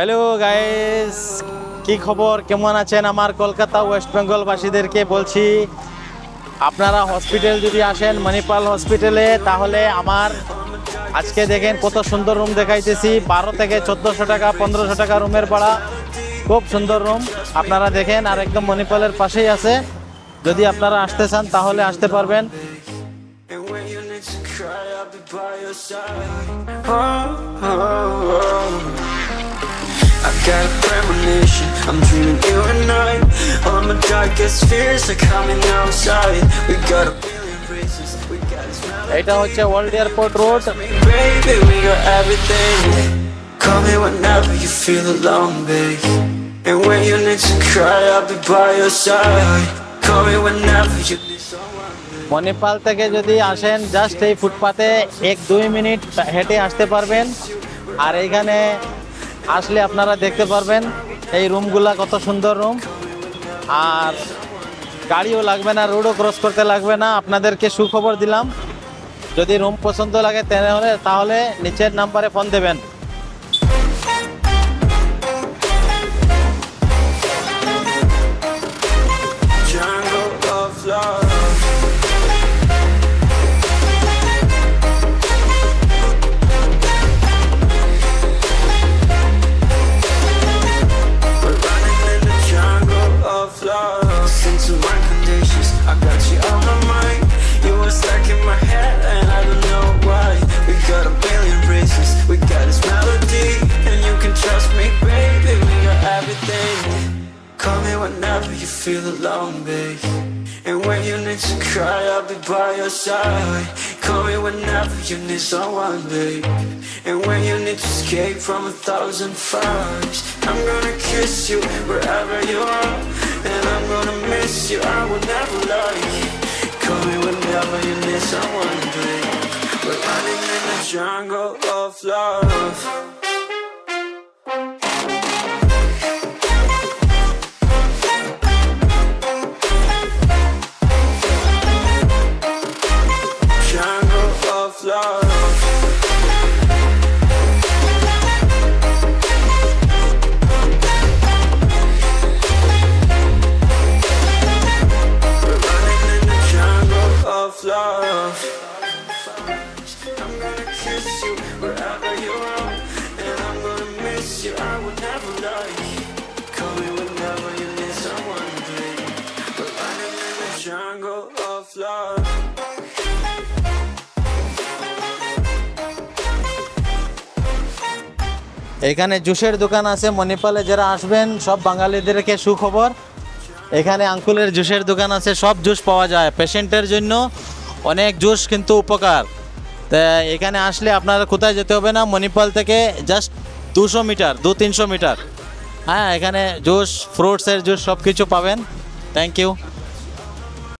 Hello guys, কি খবর, কেমন আছেন? আমার কলকাতা ওয়েস্ট বেঙ্গল বাসীদেরকে বলছি, আপনারা হসপিটাল যদি আসেন মণিপাল হসপিটালে, তাহলে আমার আজকে দেখেন কত সুন্দর রুম দেখাইতেছি। 12 থেকে 1400 টাকা 1500 টাকা রুমের ভাড়া, খুব সুন্দর রুম আপনারা দেখেন। আর একদম মণিপালের পাশেই আছে। যদি আপনারা আসতে চান তাহলে আসতে পারবেন। I've got a premonition, I'm dreaming you and I. All my darkest fears are coming outside. We got a billion races, we got this melody. এটা হচ্ছে world airport road. Baby, we got everything. Call me whenever you feel alone, babe. And when you need to cry, I'll be by your side. Call me whenever you need someone, babe. Manipal থেকে যদি আসেন, just এই ফুটপাতে 1-2 minute হেঁটে আসতে পারবেন। আর এইখানে আসলে আপনারা দেখতে পারবেন এই রুমগুলা কত সুন্দর রুম। আর গাড়িও লাগবে না, রোডও ক্রস করতে লাগবে না। আপনাদেরকে সুখবর দিলাম, যদি রুম পছন্দ লাগে তাহলে নিচের নাম্বারে ফোন দেবেন। Jungle of love. We're running in the jungle of love. Listen to my conditions, I got you on my mind. You were stuck in my head and I don't know why. We got a billion races, we got this melody. And you can trust me, baby, we got everything. Call me whenever you feel alone, babe. And when you need to cry, I'll be by your side. Call me whenever you need someone, babe. And when you need to escape from 1,000 fires, I'm gonna kiss you wherever you are. And I'm gonna miss you, I will never lie. Call me whenever you need someone, babe. We're running in the jungle of love. Jungle of love. We're running in the jungle of love. I'm gonna kiss you wherever you are, and I'm gonna miss you, I will never lie. Call me whenever you need someone, babe. We're running in the jungle of love. এখানে জুসের দোকান আছে মণিপালে। যারা আসবেন সব বাঙালিদেরকে সুখবর, এখানে আঙ্কুলের জুসের দোকান আছে, সব জুস পাওয়া যায়। পেশেন্টের জন্য অনেক জুস কিন্তু উপকার। তা এখানে আসলে আপনারা কোথায় যেতে হবে না, মণিপাল থেকে জাস্ট 200 মিটার 200-300 মিটার। হ্যাঁ, এখানে জুস, ফ্রুটসের জুস সব কিছু পাবেন। Thank you.